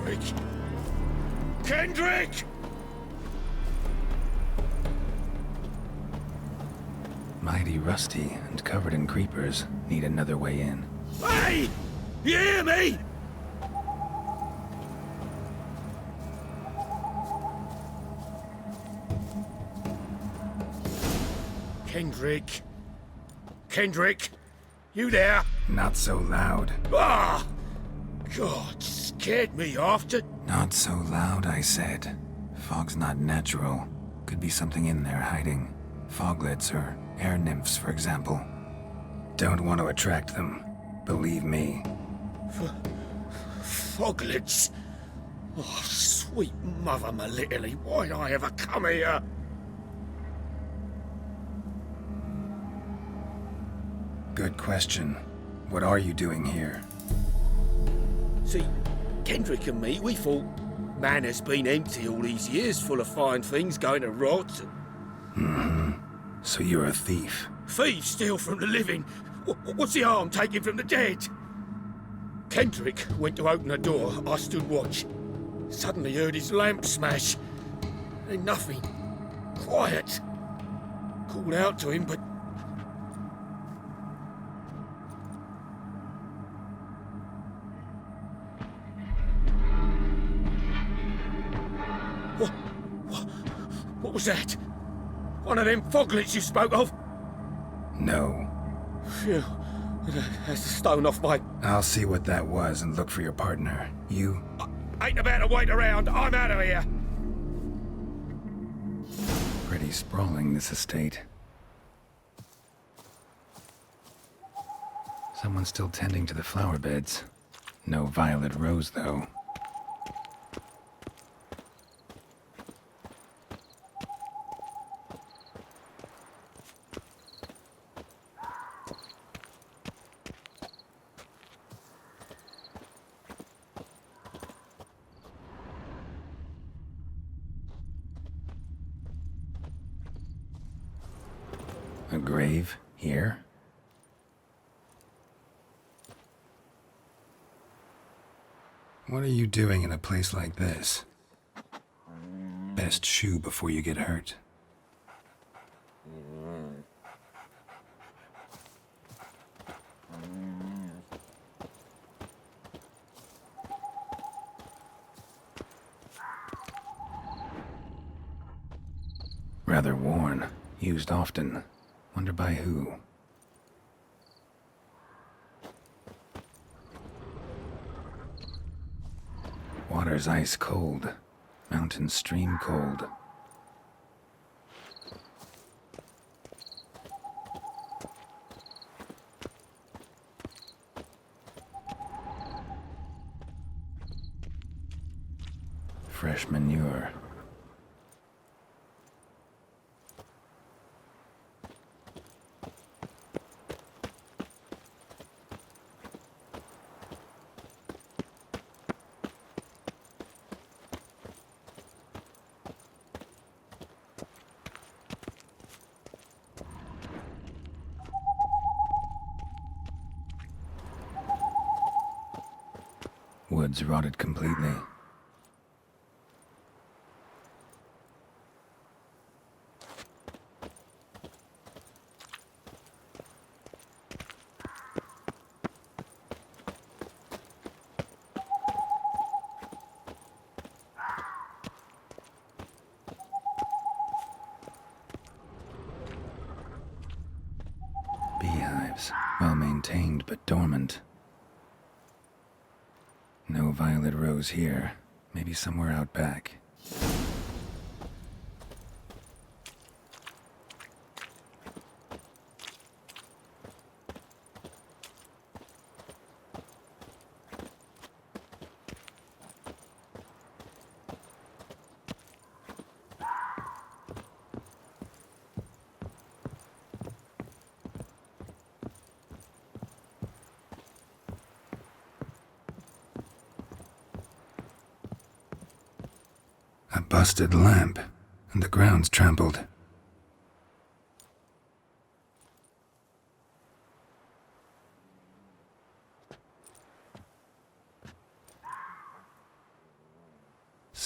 Kendrick! Kendrick! Mighty rusty and covered in creepers. Need another way in. Hey! You hear me? Kendrick? Kendrick? You there? Not so loud. Ah! God, scared me after. Not so loud, I said. Fog's not natural. Could be something in there hiding. Foglets or air nymphs, for example. Don't want to attract them. Believe me. Foglets? Oh, sweet mother Melitterly, why'd I ever come here? Good question. What are you doing here? See, Kendrick and me, we thought Manor's been empty all these years, full of fine things going to rot. Mm-hmm. So you're a thief? Thieves steal from the living. What's the harm taking from the dead? Kendrick went to open the door. I stood watch. Suddenly heard his lamp smash. Then nothing. Quiet. Called out to him, but... What was that? One of them foglets you spoke of? No. Phew. That's the stone off my... I'll see what that was and look for your partner. You? I ain't about to wait around. I'm out of here. Pretty sprawling, this estate. Someone's still tending to the flower beds. No violet rose, though. A grave here? What are you doing in a place like this? Best shoe before you get hurt. Rather worn, used often. Wonder by who? Water's ice cold. Mountain stream cold. Fresh manure. Woods rotted completely. Beehives, well maintained but dormant. No violet rose here. Maybe somewhere out back. A busted lamp, and the ground's trampled.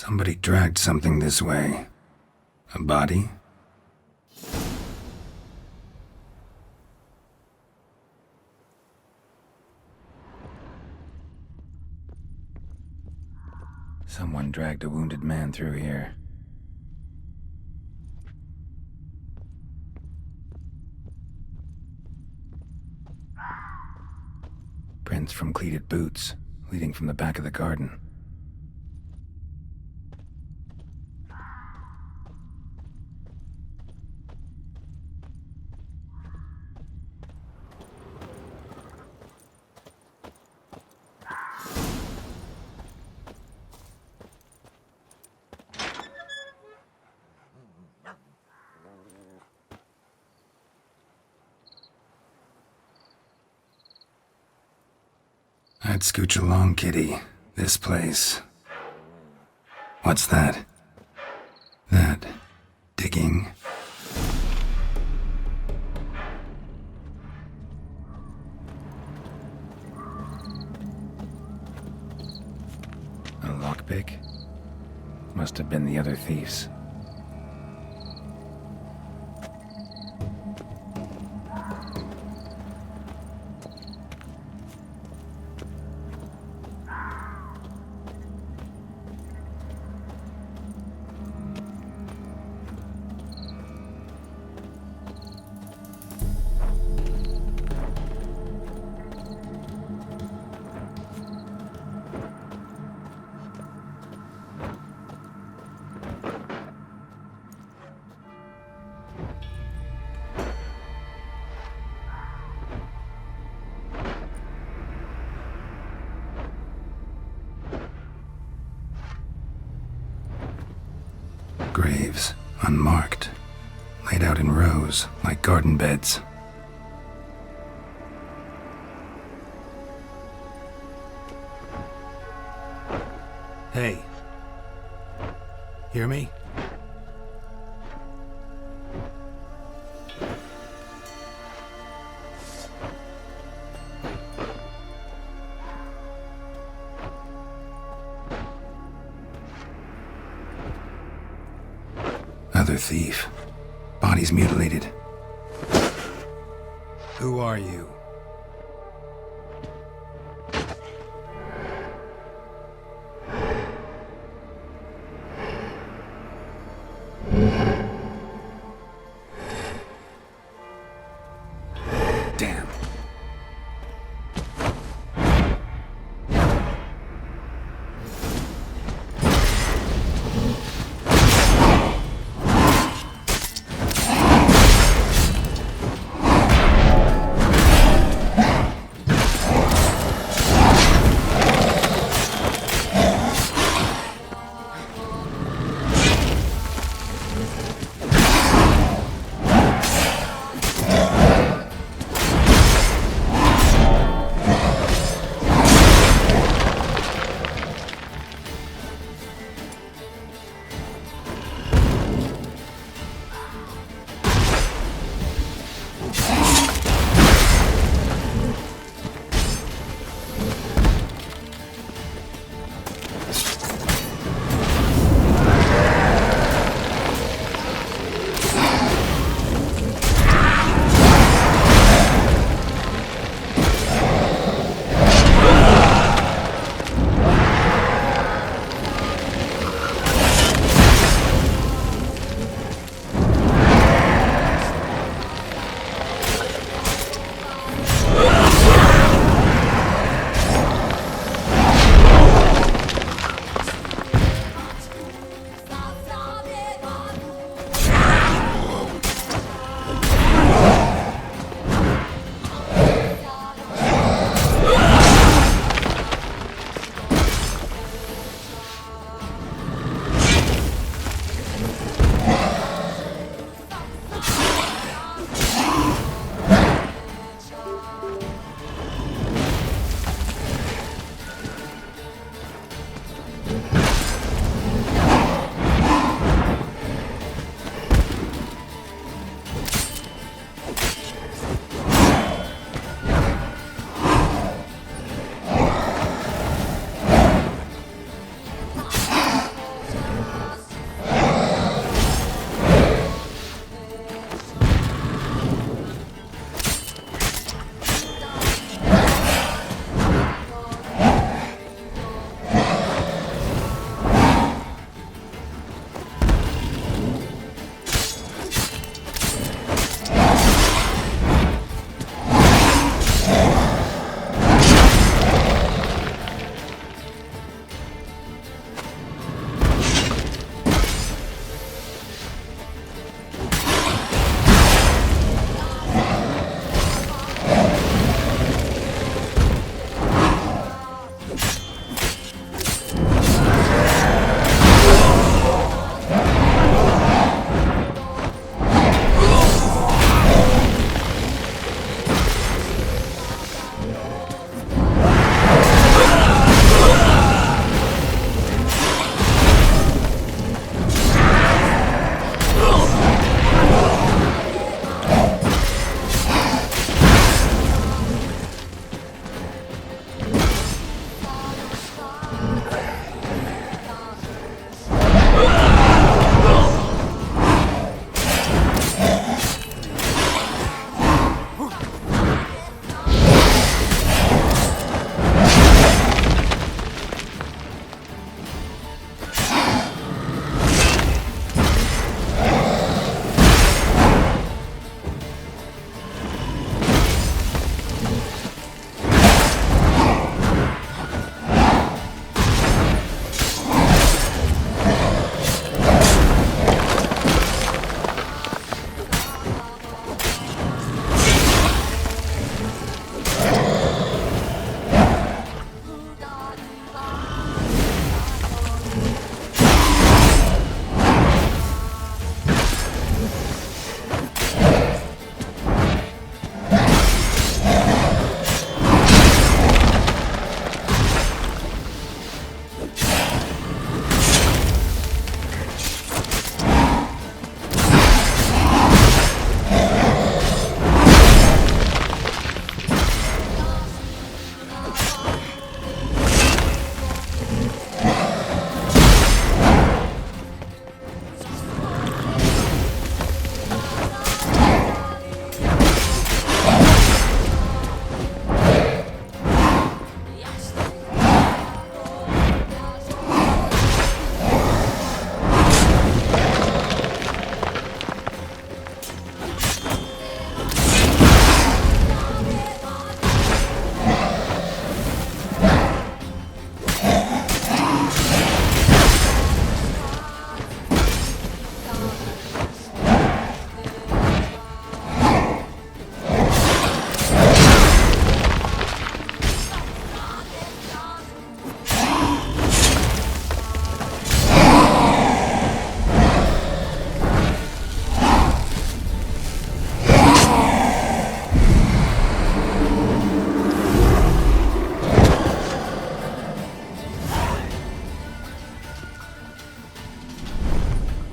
Somebody dragged something this way. A body? Someone dragged a wounded man through here. Prints from cleated boots, leading from the back of the garden. I'd scooch along, kitty. This place. What's that? That digging? A lockpick? Must have been the other thieves. Graves, unmarked, laid out in rows like garden beds. Hey. Hear me? Another thief. Bodies mutilated. Who are you? Damn.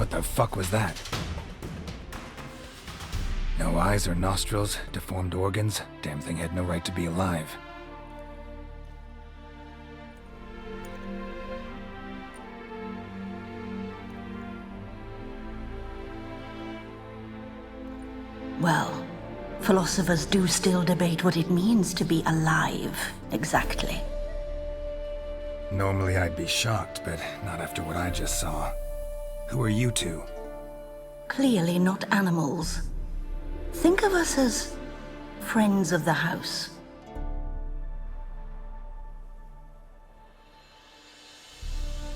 What the fuck was that? No eyes or nostrils, deformed organs. Damn thing had no right to be alive. Well, philosophers do still debate what it means to be alive, exactly. Normally I'd be shocked, but not after what I just saw. Who are you two? Clearly not animals. Think of us as friends of the house.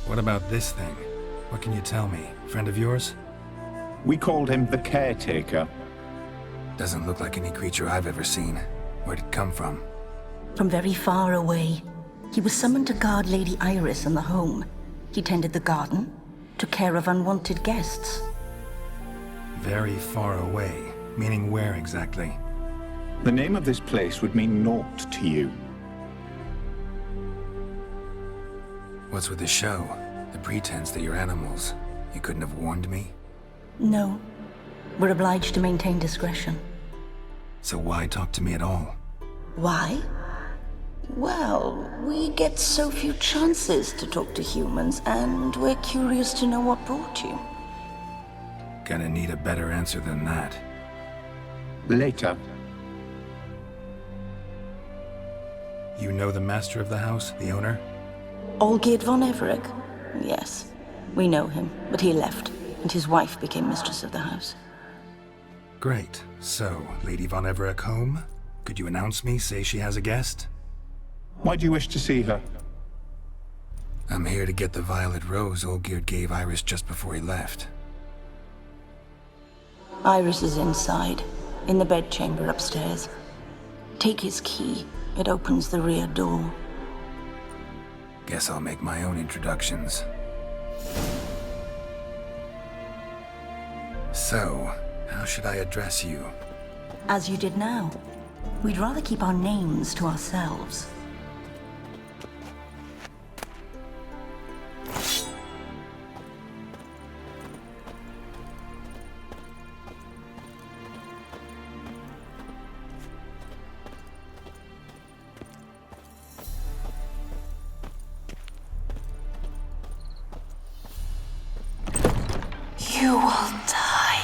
What about this thing? What can you tell me? Friend of yours? We called him the caretaker. Doesn't look like any creature I've ever seen. Where'd it come from? From very far away. He was summoned to guard Lady Iris and the home. He tended the garden, took care of unwanted guests. Very far away. Meaning where exactly? The name of this place would mean naught to you. What's with the show? The pretense that you're animals. You couldn't have warned me? No. We're obliged to maintain discretion. So why talk to me at all? Why? Well, we get so few chances to talk to humans, and we're curious to know what brought you. Gonna need a better answer than that. Later. You know the master of the house, the owner? Olgierd von Everec? Yes. We know him, but he left, and his wife became mistress of the house. Great. So, Lady von Everec home? Could you announce me, say she has a guest? Why do you wish to see her? I'm here to get the violet rose Olgierd gave Iris just before he left. Iris is inside, in the bedchamber upstairs. Take his key. It opens the rear door. Guess I'll make my own introductions. So, how should I address you? As you did now. We'd rather keep our names to ourselves. You will die.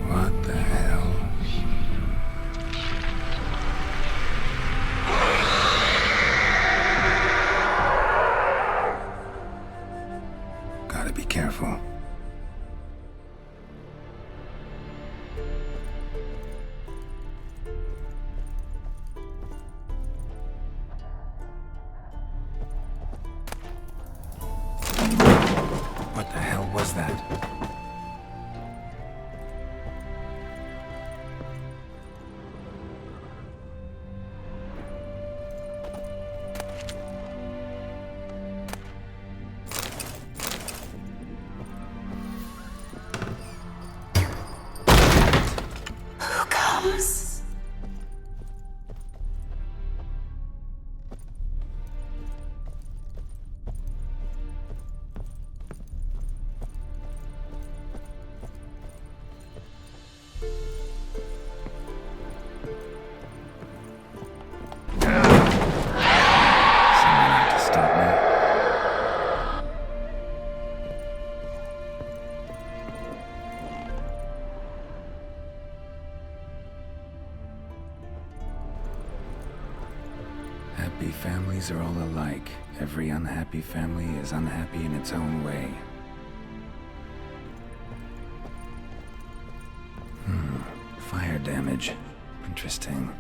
What the hell? Gotta be careful. What the hell was that? Who comes? Families are all alike. Every unhappy family is unhappy in its own way. Fire damage. Interesting.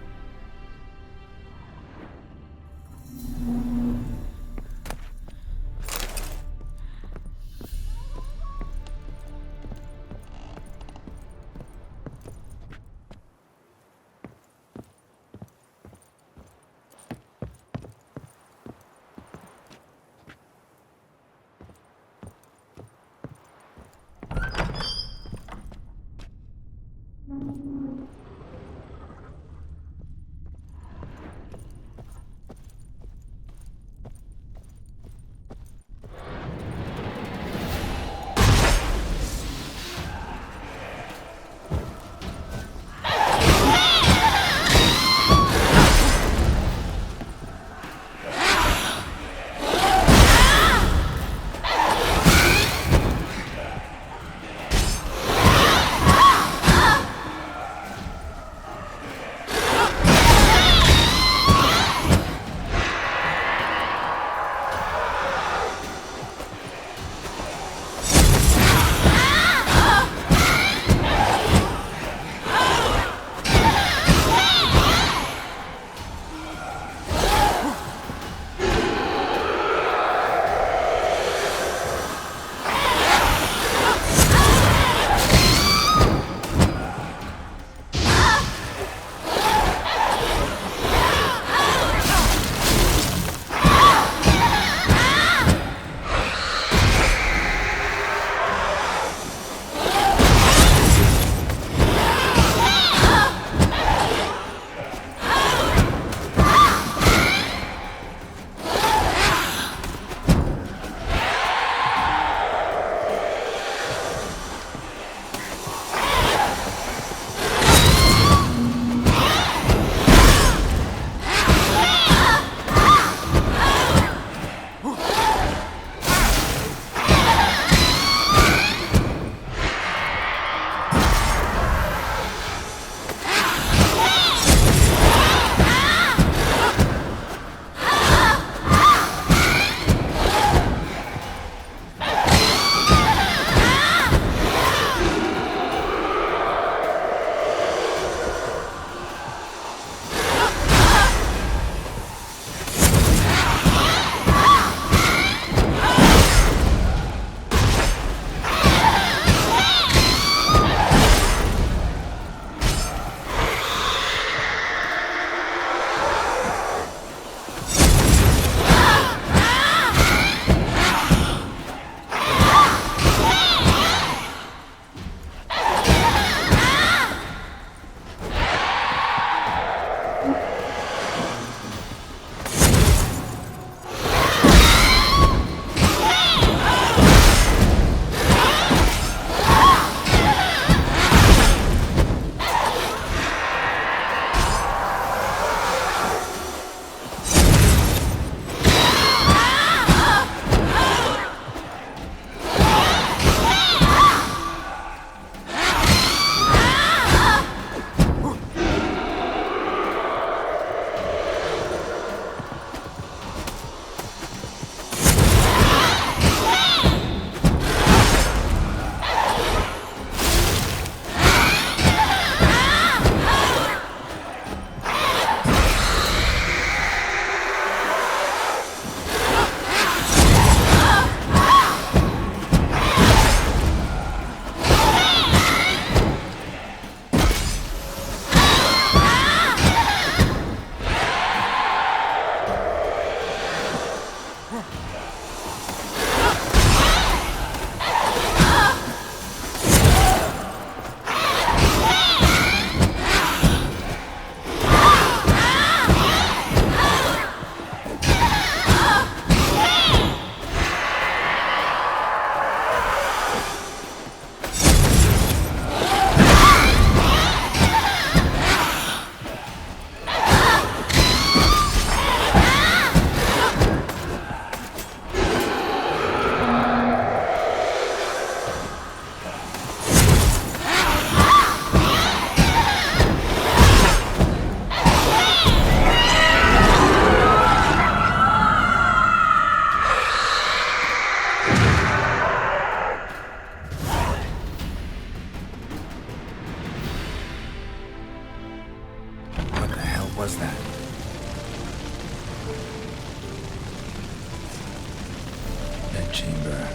chamber.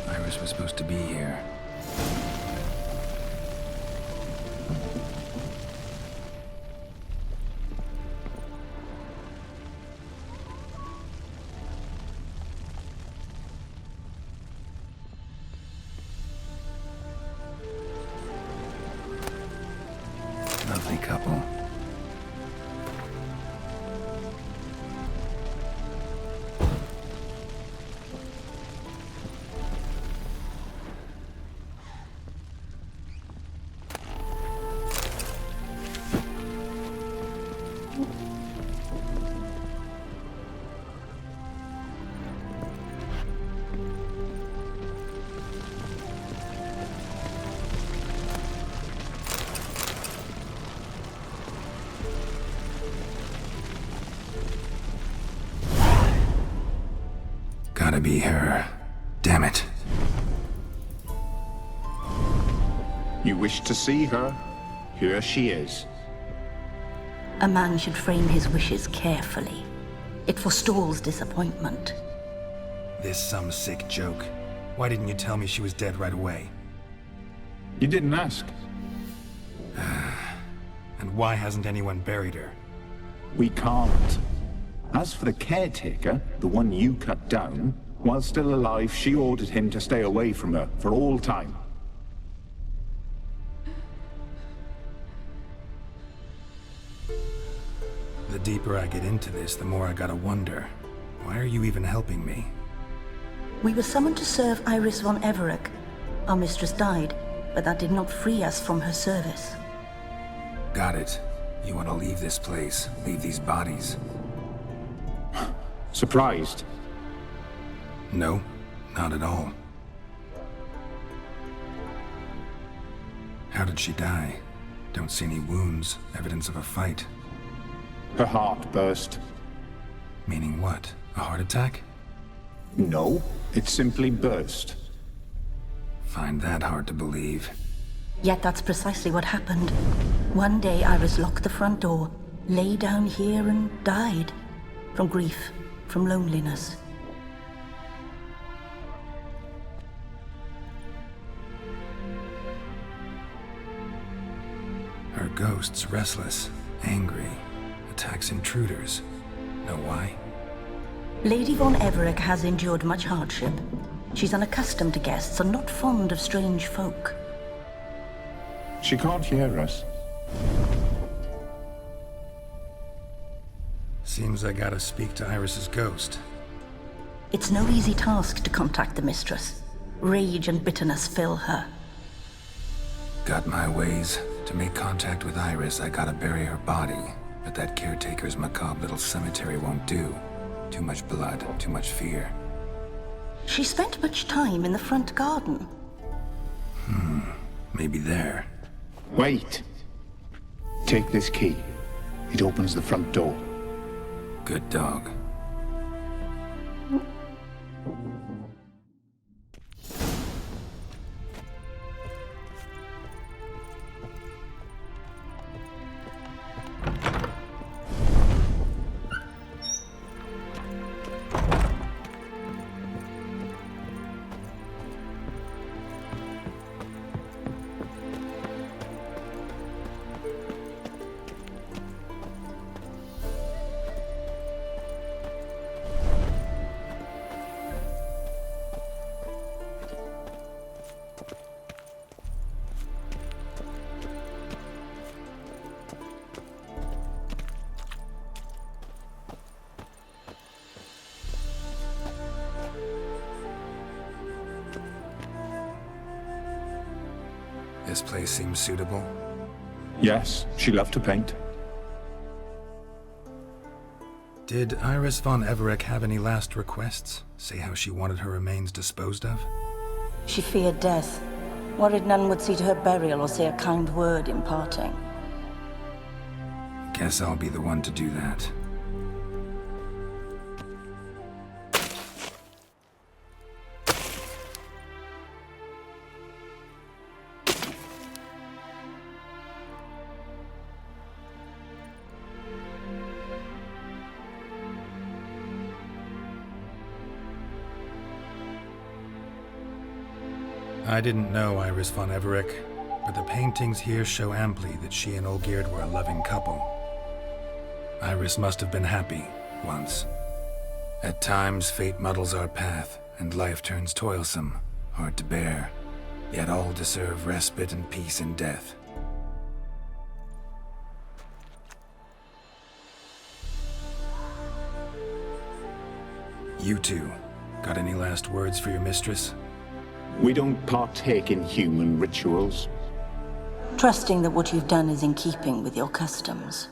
Iris was supposed to be here. Lovely couple. Gotta be her. Damn it. You wish to see her? Here she is. A man should frame his wishes carefully. It forestalls disappointment. This some sick joke. Why didn't you tell me she was dead right away? You didn't ask. And why hasn't anyone buried her? We can't. As for the caretaker, the one you cut down, while still alive, she ordered him to stay away from her for all time. The deeper I get into this, the more I gotta wonder. Why are you even helping me? We were summoned to serve Iris von Everec. Our mistress died, but that did not free us from her service. Got it. You want to leave this place, leave these bodies? Surprised? No, not at all. How did she die? Don't see any wounds, evidence of a fight. Her heart burst. Meaning what? A heart attack? No, it simply burst. Find that hard to believe. Yet that's precisely what happened. One day Iris locked the front door, lay down here and died. From grief, from loneliness. Her ghost's restless, angry, attacks intruders. Know why? Lady von Everec has endured much hardship. She's unaccustomed to guests and not fond of strange folk. She can't hear us. Seems I gotta speak to Iris's ghost. It's no easy task to contact the mistress. Rage and bitterness fill her. Got my ways. To make contact with Iris, I gotta bury her body. But that caretaker's macabre little cemetery won't do. Too much blood, too much fear. She spent much time in the front garden. Maybe there. Wait. Take this key. It opens the front door. Good dog. This place seems suitable. Yes, she loved to paint. Did Iris von Everec have any last requests? Say how she wanted her remains disposed of? She feared death. Worried none would see to her burial or say a kind word in parting. Guess I'll be the one to do that. I didn't know Iris von Everec, but the paintings here show amply that she and Olgierd were a loving couple. Iris must have been happy, once. At times, fate muddles our path, and life turns toilsome, hard to bear. Yet all deserve respite and peace in death. You two, got any last words for your mistress? We don't partake in human rituals. Trusting that what you've done is in keeping with your customs.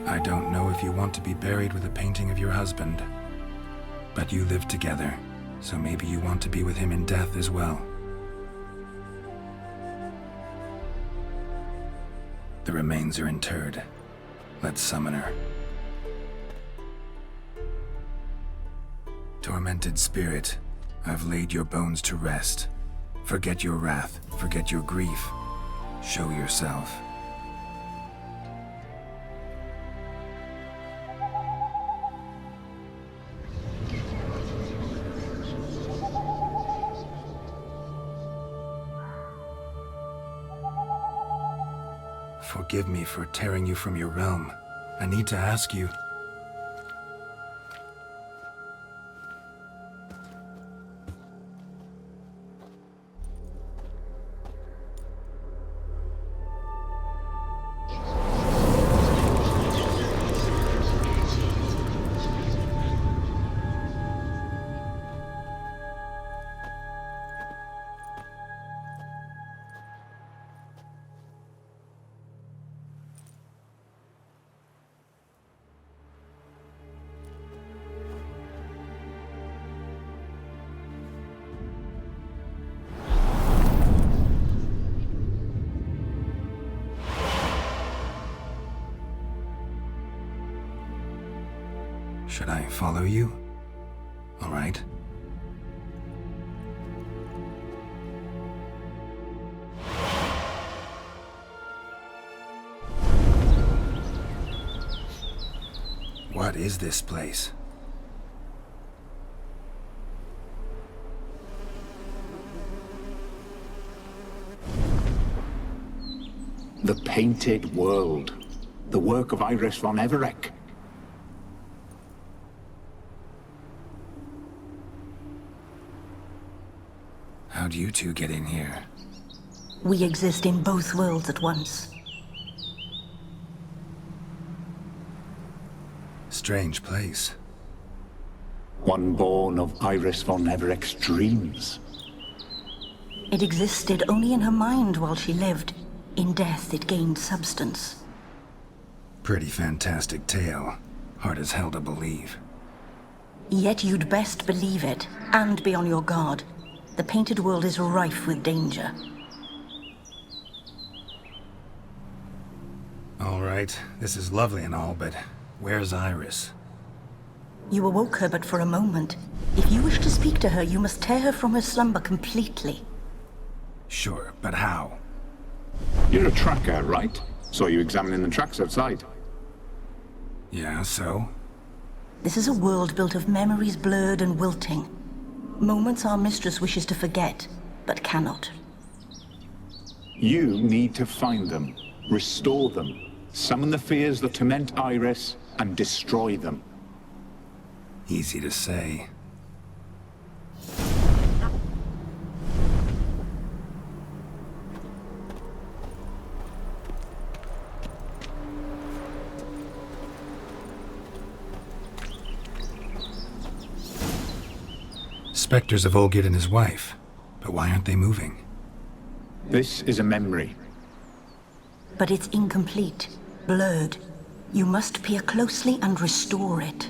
I don't know if you want to be buried with a painting of your husband, but you live together, so maybe you want to be with him in death as well. The remains are interred. Let's summon her. Tormented spirit, I've laid your bones to rest. Forget your wrath, forget your grief. Show yourself. Forgive me for tearing you from your realm. I need to ask you... Should I follow you? All right. What is this place? The Painted World. The work of Iris von Everec. How'd you two get in here? We exist in both worlds at once. Strange place. One born of Iris von Everec's dreams. It existed only in her mind while she lived. In death, it gained substance. Pretty fantastic tale. Hard as hell to believe. Yet you'd best believe it, and be on your guard. The Painted World is rife with danger. All right, this is lovely and all, but where's Iris? You awoke her but for a moment. If you wish to speak to her, you must tear her from her slumber completely. Sure, but how? You're a tracker, right? Saw you examining the tracks outside. Yeah, so? This is a world built of memories blurred and wilting. Moments our mistress wishes to forget, but cannot. You need to find them, restore them, summon the fears that torment Iris, and destroy them. Easy to say. Spectres of Olgierd and his wife, but why aren't they moving? This is a memory. But it's incomplete, blurred. You must peer closely and restore it.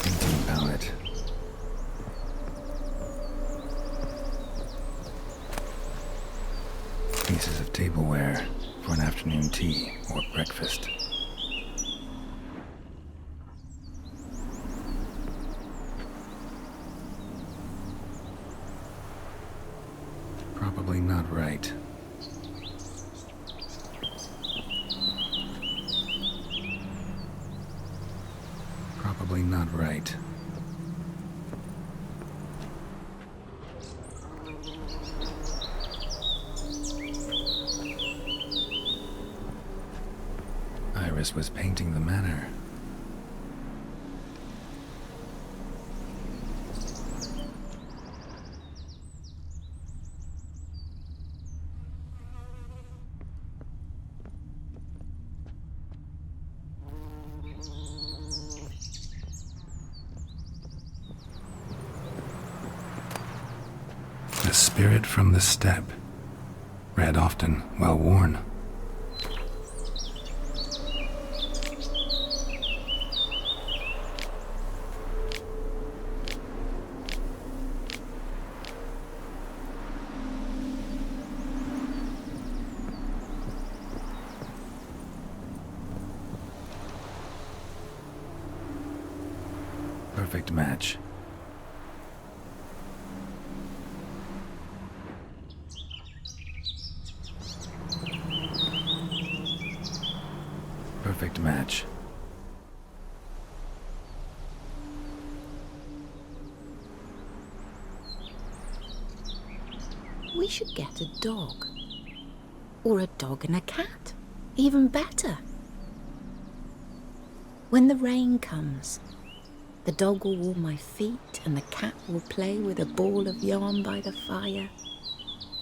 Painting palette. Pieces of tableware for an afternoon tea or breakfast. not right. Probably not right. Iris was painting the manor. The spirit from the steppe. Read often, well worn. Perfect match. Perfect match. We should get a dog. Or a dog and a cat. Even better. When the rain comes, the dog will warm my feet and the cat will play with a ball of yarn by the fire.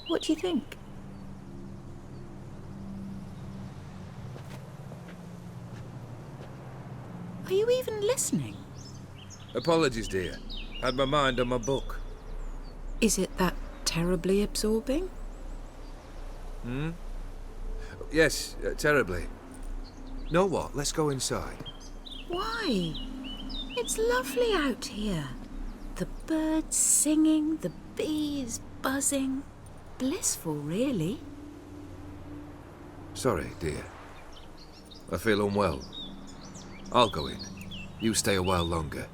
What do you think? Are you even listening? Apologies, dear. Had my mind on my book. Is it that terribly absorbing? Yes, terribly. Know what? Let's go inside. Why? It's lovely out here. The birds singing, the bees buzzing. Blissful, really. Sorry, dear. I feel unwell. I'll go in. You stay a while longer.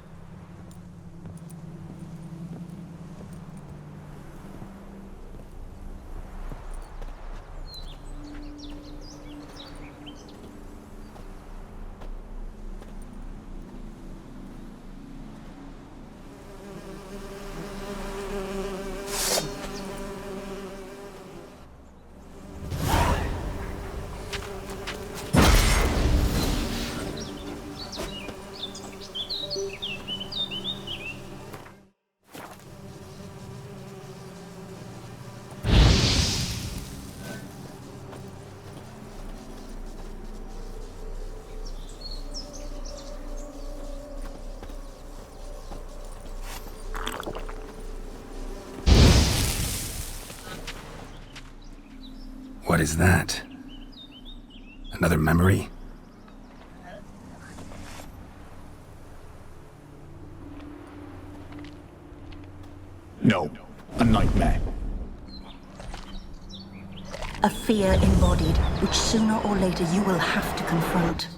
What is that? Another memory? No, a nightmare. A fear embodied, which sooner or later you will have to confront.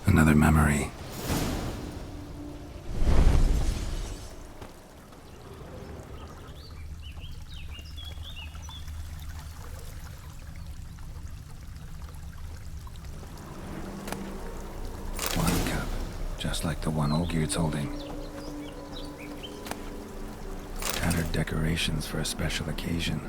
Another memory. One cup, just like the one Olgierd's holding. Tattered decorations for a special occasion.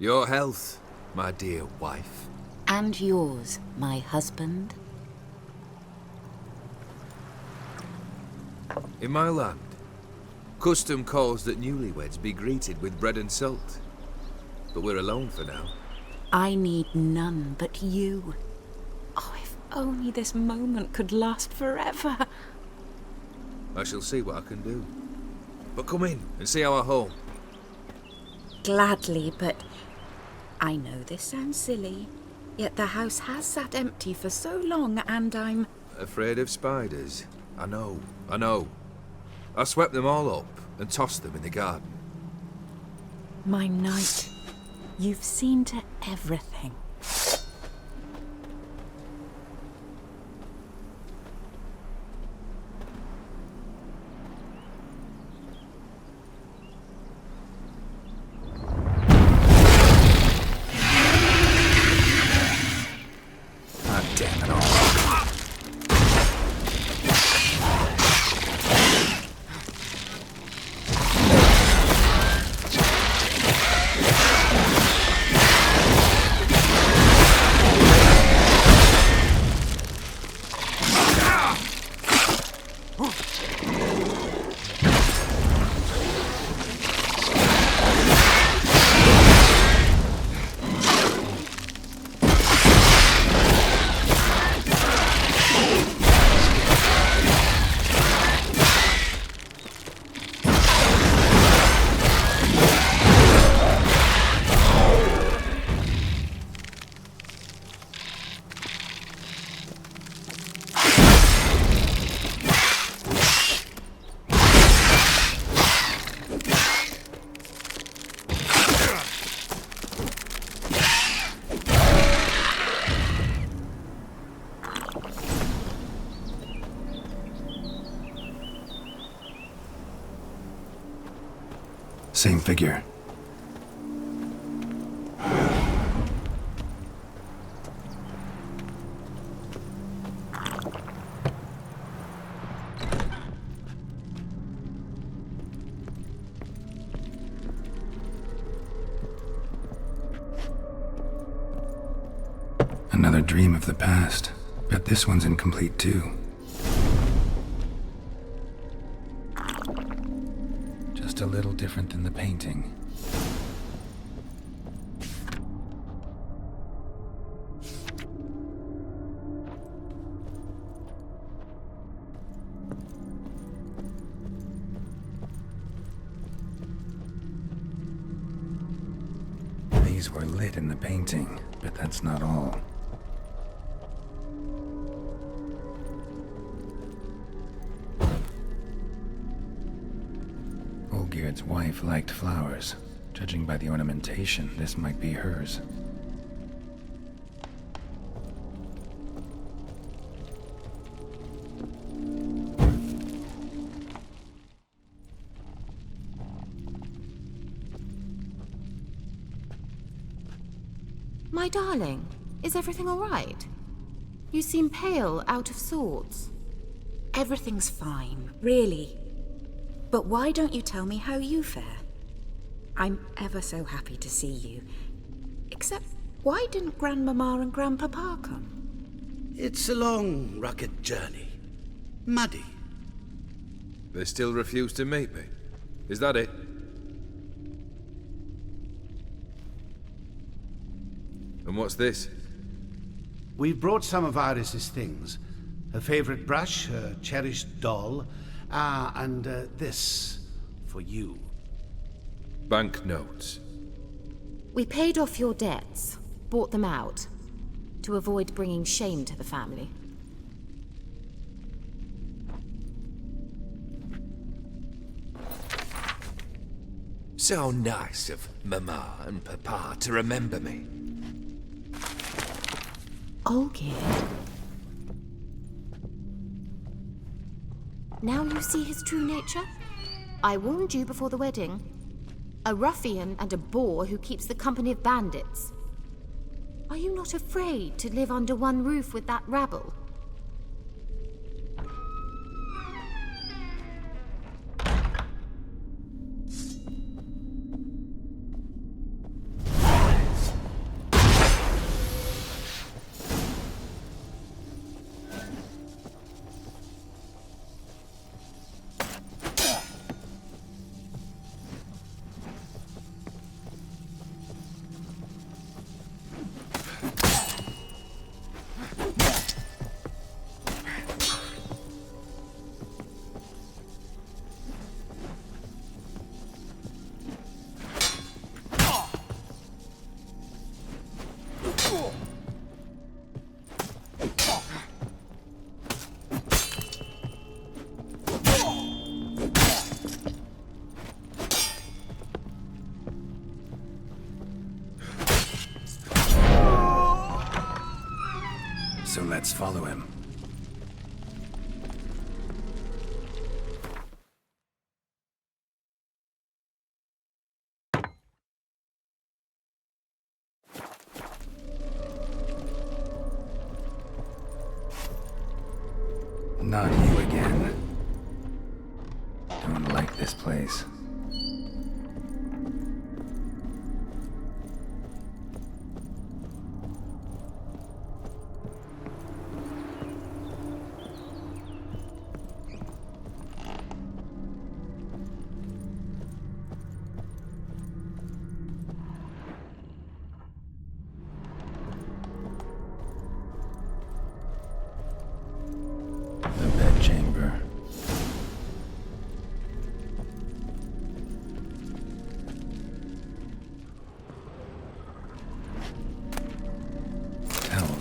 Your health, my dear wife. And yours, my husband. In my land, custom calls that newlyweds be greeted with bread and salt. But we're alone for now. I need none but you. Oh, if only this moment could last forever. I shall see what I can do. But come in and see our home. Gladly, but I know this sounds silly, yet the house has sat empty for so long and I'm... Afraid of spiders? I know. I swept them all up and tossed them in the garden. My knight, you've seen to everything. Same figure. Another dream of the past. Bet this one's incomplete too. Just a little different than the painting. These were lit in the painting, but that's not all. Olgierd's wife liked flowers. Judging by the ornamentation, this might be hers. My darling, is everything all right? You seem pale, out of sorts. Everything's fine, really. But why don't you tell me how you fare? I'm ever so happy to see you. Except, why didn't Grandmama and Grandpapa come? It's a long, rugged journey. Muddy. They still refuse to meet me. Is that it? And what's this? We've brought some of Iris's things. Her favorite brush, her cherished doll, and this for you. Banknotes. We paid off your debts, bought them out, to avoid bringing shame to the family. So nice of Mama and Papa to remember me. Olgierd. Now you see his true nature? I warned you before the wedding. A ruffian and a boor who keeps the company of bandits. Are you not afraid to live under one roof with that rabble? So let's follow him. Not you again. Don't like this place.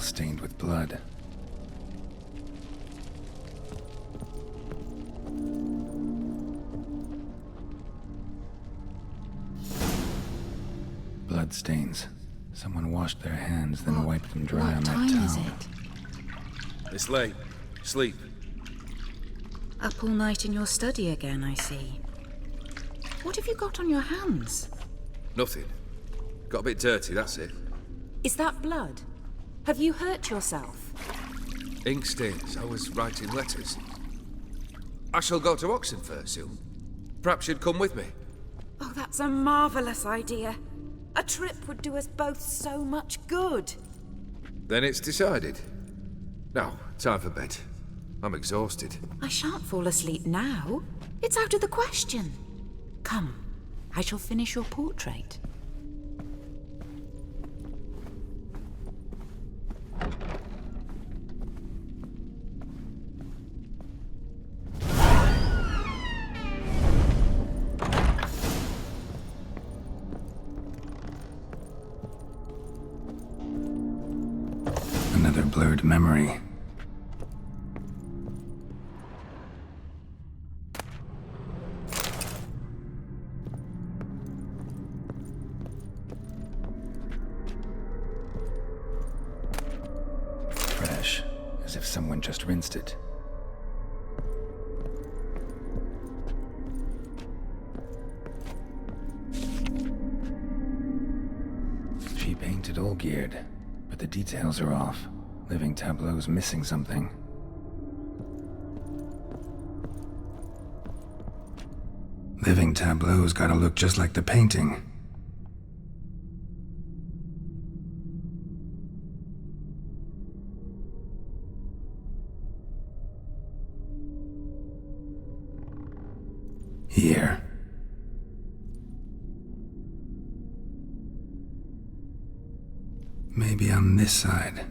Stained with blood. Blood stains. Someone washed their hands, then wiped them dry on that towel. What time is it? It's late. Sleep. Up all night in your study again, I see. What have you got on your hands? Nothing. Got a bit dirty, that's it. Is that blood? Have you hurt yourself? Ink stains. I was writing letters. I shall go to Oxenfurt soon. Perhaps you'd come with me. Oh, that's a marvellous idea. A trip would do us both so much good. Then it's decided. Now, time for bed. I'm exhausted. I shan't fall asleep now. It's out of the question. Come, I shall finish your portrait. Another blurred memory. Fresh, as if someone just rinsed it. She painted all geared, but the details are off. Living tableau's missing something. Living tableau's gotta look just like the painting. Here. Maybe on this side.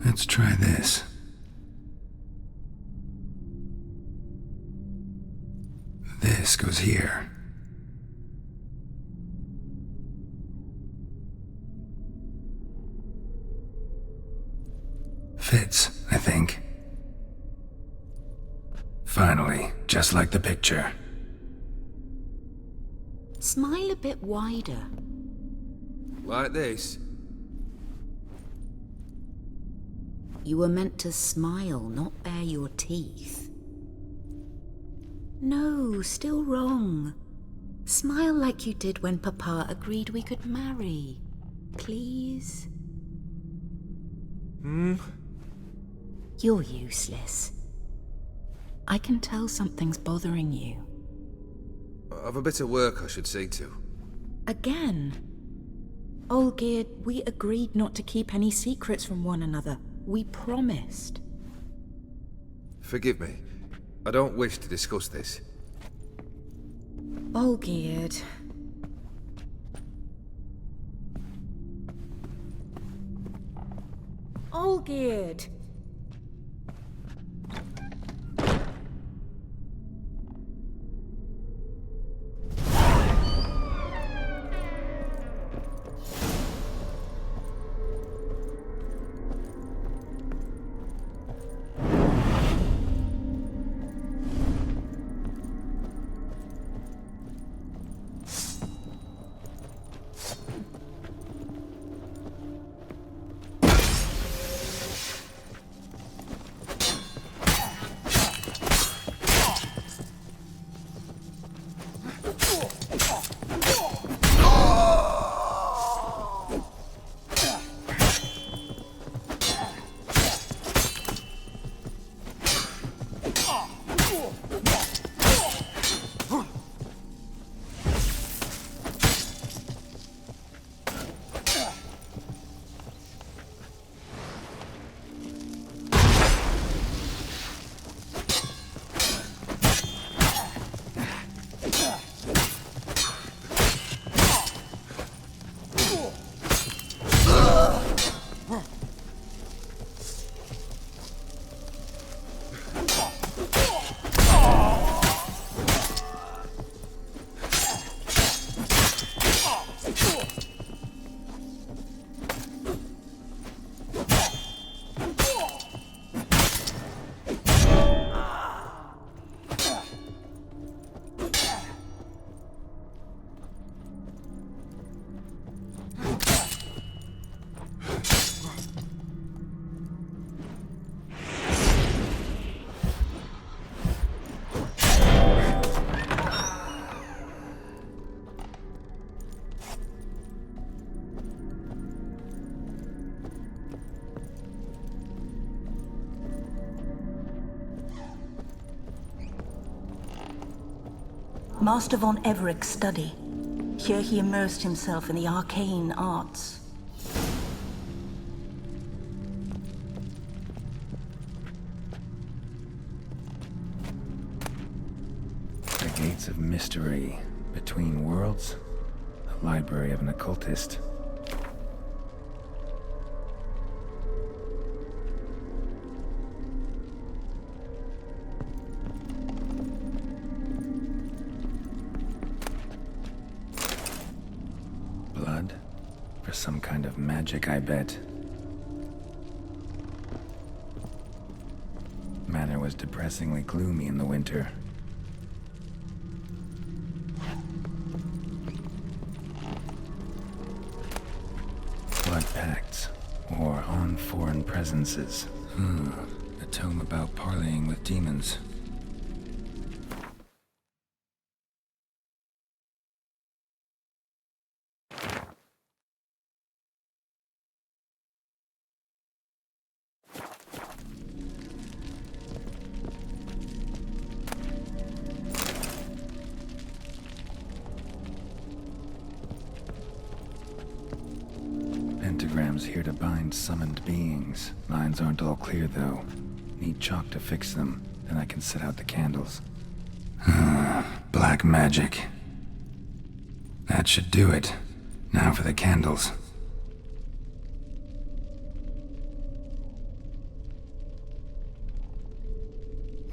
Let's try this. This goes here. Fits, I think. Finally, just like the picture. Smile a bit wider. Like this? You were meant to smile, not bare your teeth. No, still wrong. Smile like you did when Papa agreed we could marry. Please? You're useless. I can tell something's bothering you. I've a bit of work I should see to. Again? Olgierd, we agreed not to keep any secrets from one another. We promised. Forgive me. I don't wish to discuss this. Olgierd. Olgierd! Master von Evereck's study. Here he immersed himself in the arcane arts. The gates of mystery between worlds. The library of an occultist. Blood? For some kind of magic, I bet. Manor was depressingly gloomy in the winter. Blood pacts, or on foreign presences. A tome about parleying with demons. Pentagrams here to bind summoned beings. Lines aren't all clear, though. Need chalk to fix them, then I can set out the candles. Black magic. That should do it. Now for the candles.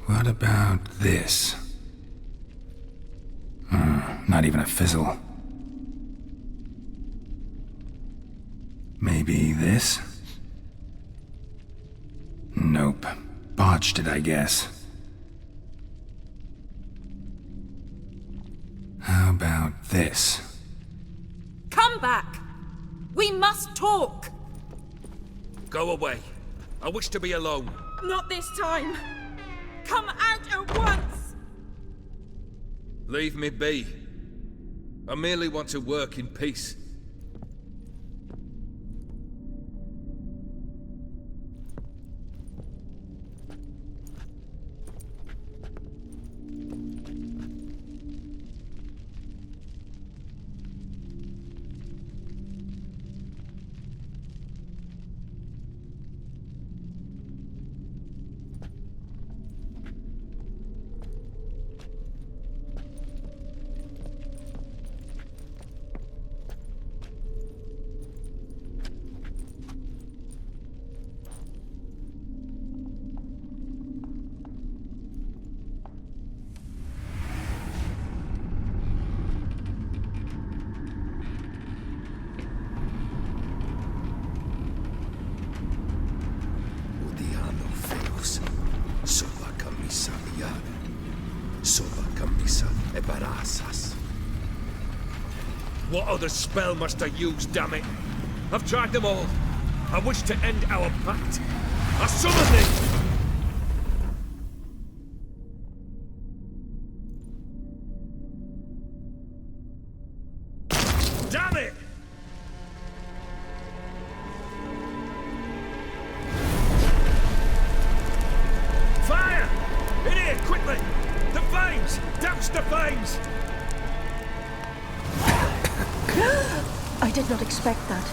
What about this? Not even a fizzle. Maybe this? Nope. Botched it, I guess. How about this? Come back! We must talk! Go away. I wish to be alone. Not this time! Come out at once! Leave me be. I merely want to work in peace. What other spell must I use, damn it? I've tried them all. I wish to end our pact. I summon thee! Damn it! Fire! In here, quick! Quickly! The flames! Douse the flames! I did not expect that.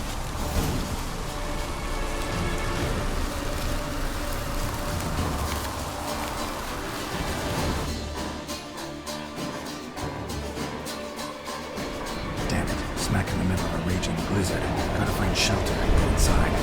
Damn it, smack in the middle of a raging blizzard. Gotta find shelter inside.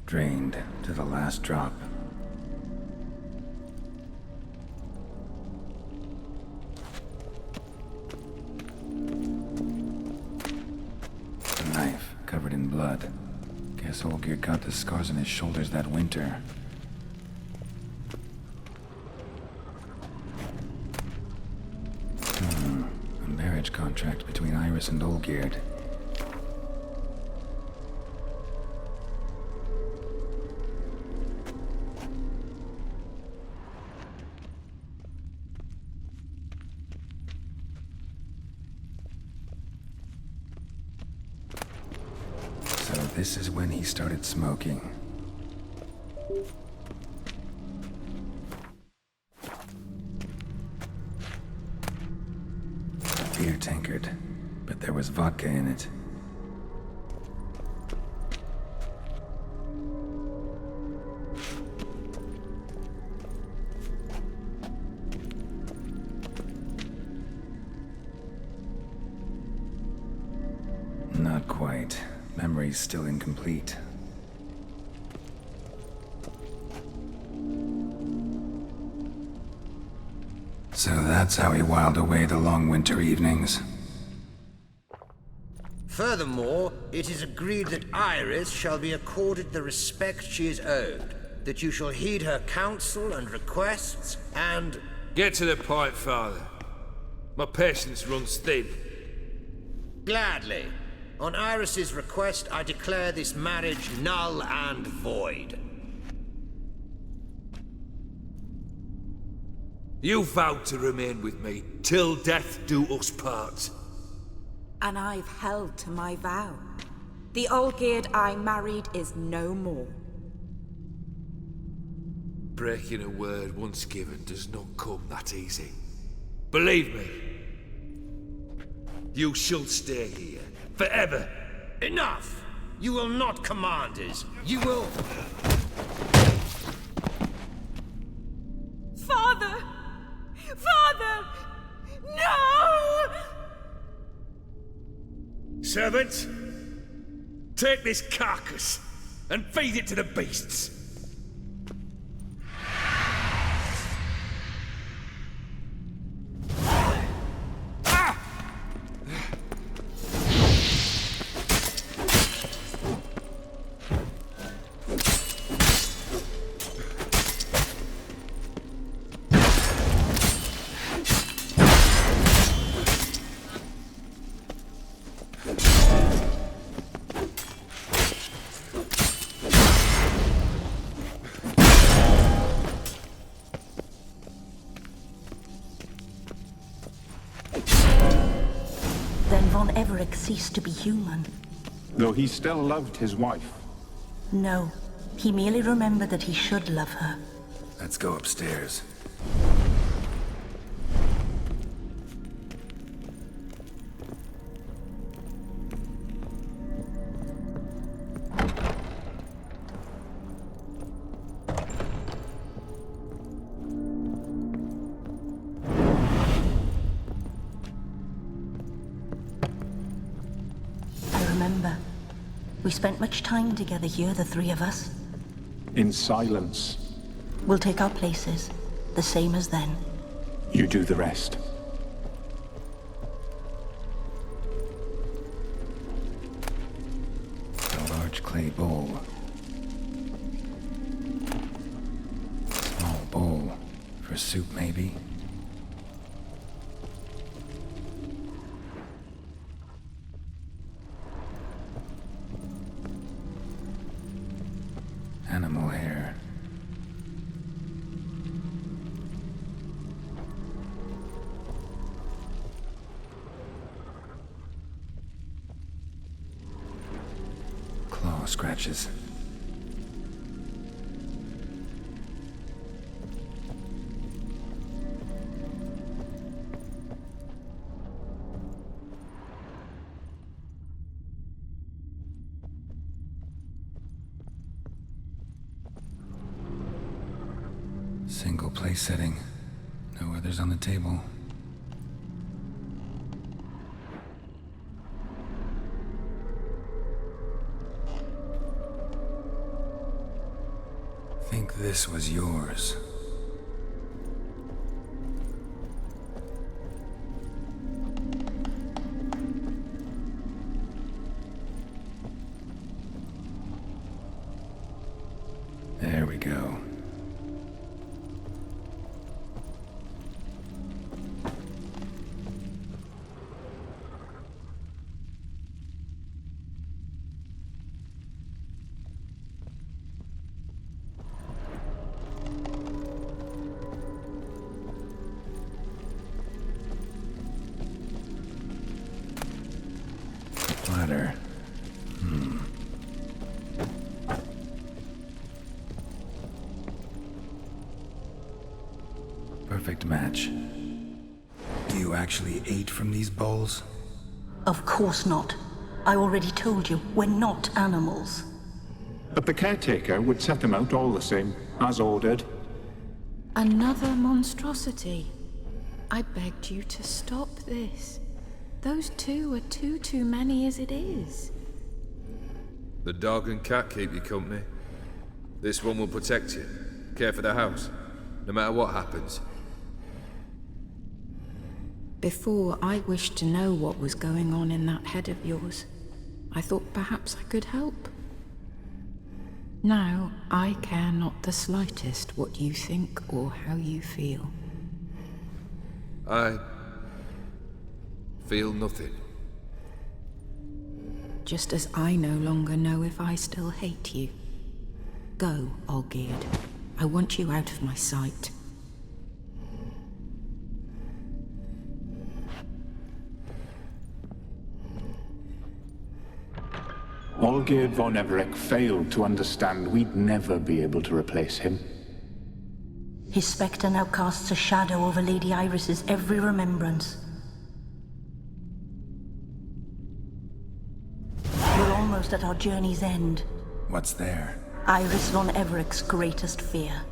Drained to the last drop. A knife covered in blood. Guess Olgierd got the scars on his shoulders that winter. A marriage contract between Iris and Olgierd. This is when he started smoking. A beer tankard, but there was vodka in it. Not quite. Memory's still incomplete. So that's how he whiled away the long winter evenings. Furthermore, it is agreed that Iris shall be accorded the respect she is owed, that you shall heed her counsel and requests, and... Get to the point, Father. My patience runs thin. Gladly. On Iris's request, I declare this marriage null and void. You vowed to remain with me till death do us part. And I've held to my vow. The Olgierd I married is no more. Breaking a word once given does not come that easy. Believe me. You shall stay here. Forever. Enough! You will not command us. You will... Father! Father! No! Servants, take this carcass and feed it to the beasts. Ceased to be human. Though he still loved his wife. No, he merely remembered that he should love her. Let's go upstairs. We spent much time together here, the three of us. In silence. We'll take our places, the same as then. You do the rest. large clay bowl. Small bowl. For soup, maybe? Animal hair. Claw scratches. Single place setting. No others on the table. Think this was yours. There we go. Ladder. Perfect match. You actually ate from these bowls? Of course not. I already told you, we're not animals. But the caretaker would set them out all the same, as ordered. Another monstrosity. I begged you to stop this. Those two are too many as it is. The dog and cat keep you company. This one will protect you, care for the house, no matter what happens. Before, I wished to know what was going on in that head of yours. I thought perhaps I could help. Now, I care not the slightest what you think or how you feel. I feel nothing. Just as I no longer know if I still hate you. Go, Olgierd. I want you out of my sight. Olgierd von Everec failed to understand we'd never be able to replace him. His spectre now casts a shadow over Lady Iris's every remembrance. We're almost at our journey's end. What's there? Iris von Everec's greatest fear.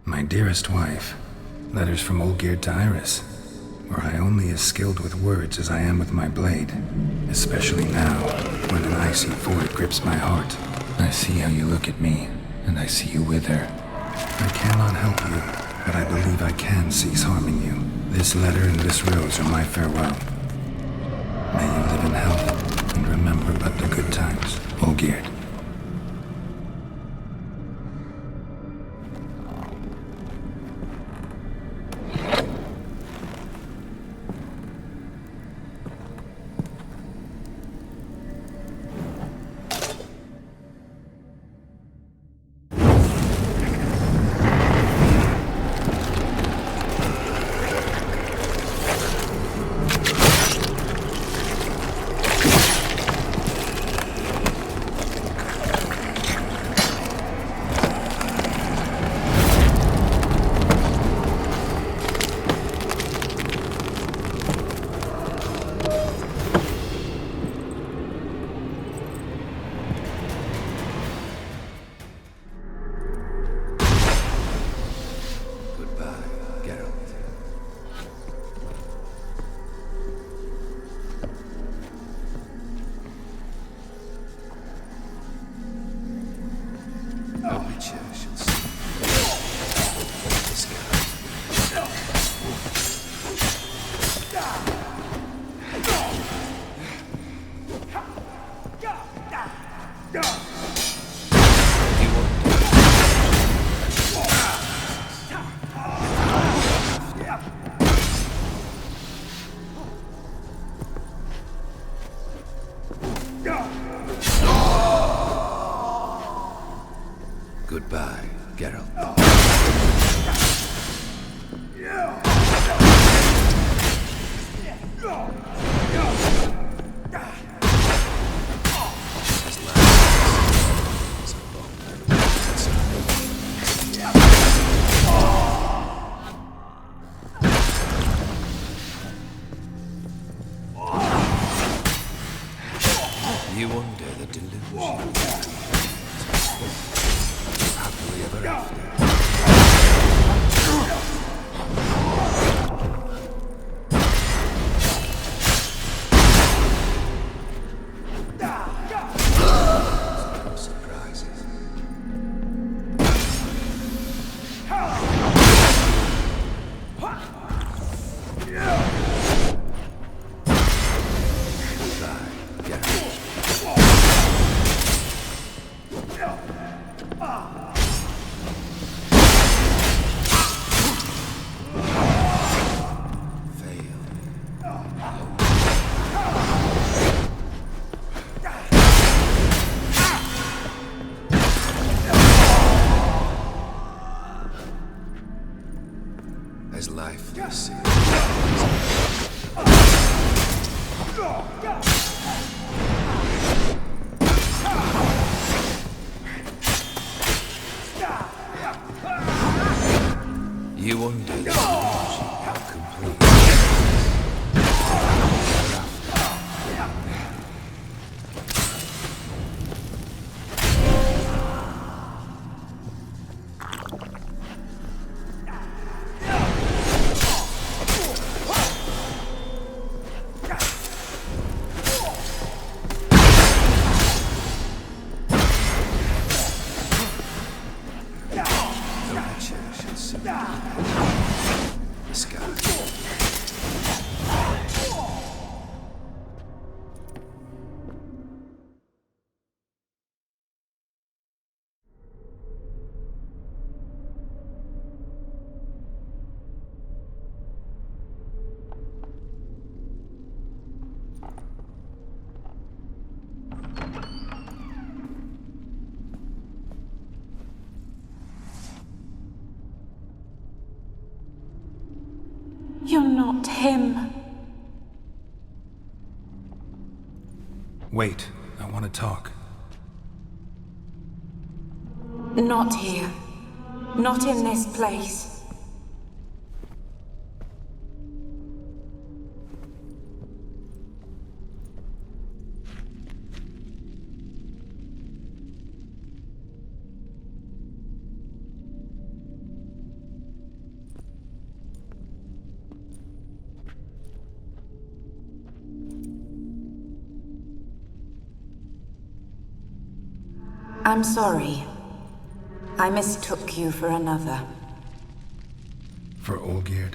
My dearest wife, letters from Olgierd to Iris, were I only as skilled with words as I am with my blade, especially now, when an icy void grips my heart. I see how you look at me, and I see you wither. I cannot help you, but I believe I can cease harming you. This letter and this rose are my farewell. May you live in health, and remember but the good times, Olgierd. A witcher should see the sky. Goodbye, Geralt. You wonder the delusion. Happily ever after. Surprises. Goodbye, Geralt. As lifeless. You wonder the illusion how complete. You're not him. Wait, I want to talk. Not here. Not in this place. I'm sorry. I mistook you for another. For Olgierd?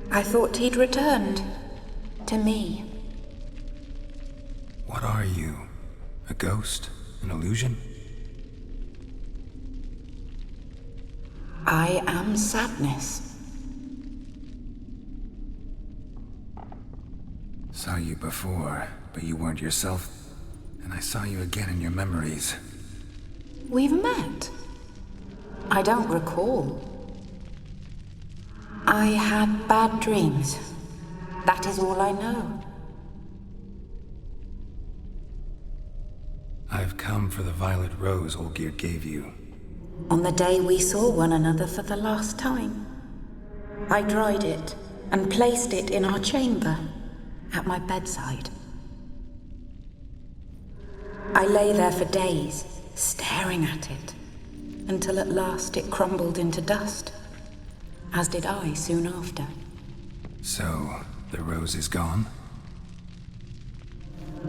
I thought he'd returned. To me. What are you? A ghost? An illusion? I am sadness. Saw you before, but you weren't yourself. And I saw you again in your memories. We've met. I don't recall. I had bad dreams. That is all I know. I've come for the violet rose Olgierd gave you. On the day we saw one another for the last time, I dried it and placed it in our chamber, at my bedside. I lay there for days, staring at it, until at last it crumbled into dust, as did I soon after. So, the rose is gone?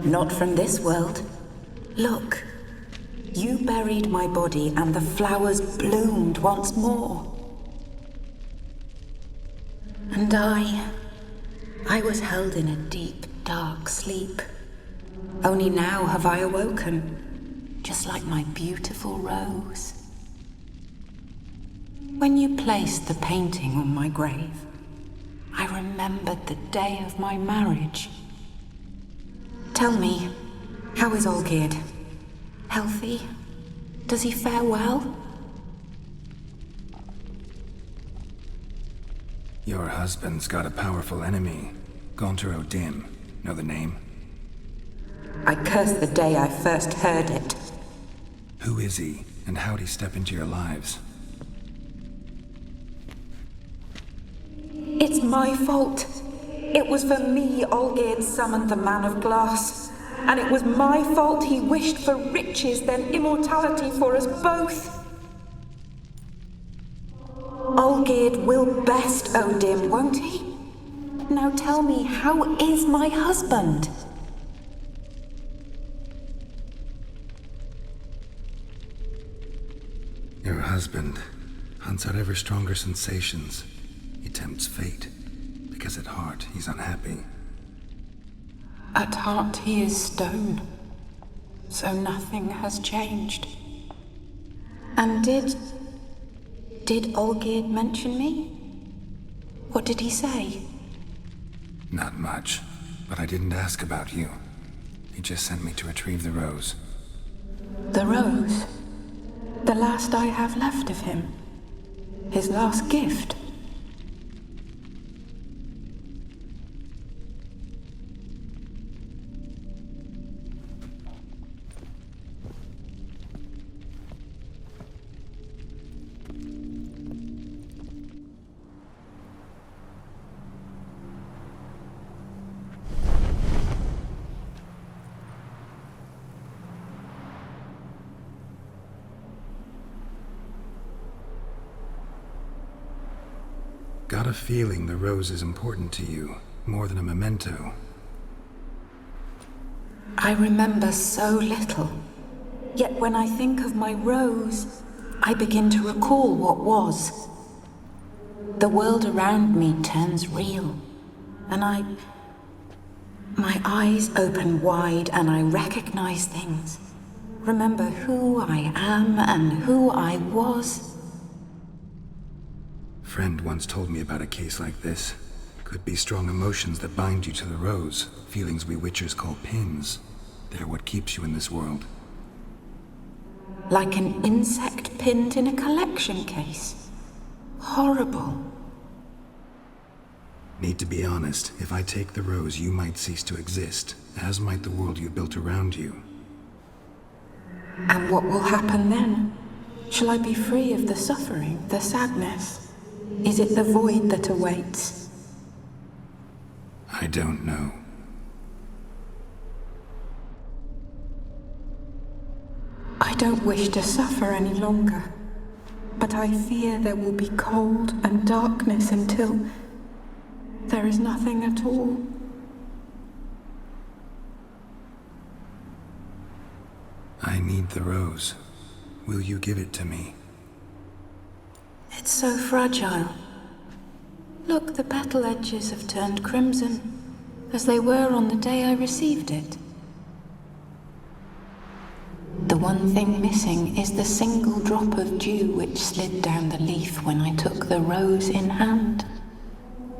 Not from this world. Look, You buried my body and the flowers bloomed once more. And I was held in a deep, dark sleep. Only now have I awoken, just like my beautiful rose. When you placed the painting on my grave, I remembered the day of my marriage. Tell me, how is Olgierd? Healthy? Does he fare well? Your husband's got a powerful enemy. Gaunter O'Dim. Know the name? I curse the day I first heard it. Who is he, and how'd he step into your lives? It's my fault. It was for me Olgierd summoned the Man of Glass. And it was my fault he wished for riches, then immortality for us both. Olgierd will best O'Dim, won't he? Now tell me, how is my husband? Your husband hunts out ever stronger sensations. He tempts fate, because at heart he's unhappy. At heart he is stone, so nothing has changed. And did Olgierd mention me? What did he say? Not much, but I didn't ask about you. He just sent me to retrieve the rose. The rose? The last I have left of him? His last gift? Got a feeling the rose is important to you, more than a memento. I remember so little. Yet when I think of my rose, I begin to recall what was. The world around me turns real, and my eyes open wide and I recognize things. Remember who I am and who I was. Friend once told me about a case like this. Could be strong emotions that bind you to the rose, feelings we witchers call pins. They're what keeps you in this world. Like an insect pinned in a collection case. Horrible. Need to be honest, if I take the rose, you might cease to exist, as might the world you built around you. And what will happen then? Shall I be free of the suffering, the sadness? Is it the void that awaits? I don't know. I don't wish to suffer any longer, but I fear there will be cold and darkness until there is nothing at all. I need the rose. Will you give it to me? It's so fragile. Look, the petal edges have turned crimson, as they were on the day I received it. The one thing missing is the single drop of dew which slid down the leaf when I took the rose in hand.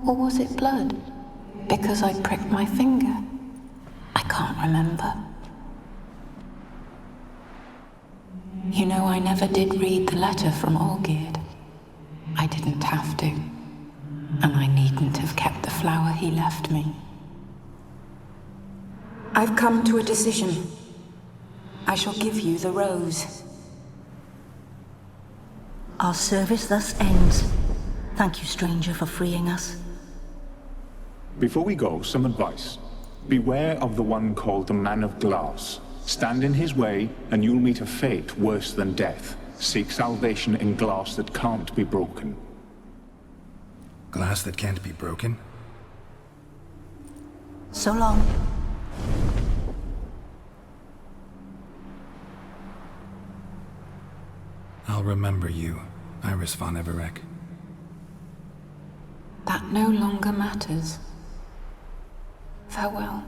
Or was it blood? Because I pricked my finger? I can't remember. You know, I never did read the letter from Olgierd. I didn't have to. And I needn't have kept the flower he left me. I've come to a decision. I shall give you the rose. Our service thus ends. Thank you, stranger, for freeing us. Before we go, some advice. Beware of the one called the Man of Glass. Stand in his way, and you'll meet a fate worse than death. Seek salvation in glass that can't be broken. Glass that can't be broken? So long. I'll remember you, Iris von Everec. That no longer matters. Farewell.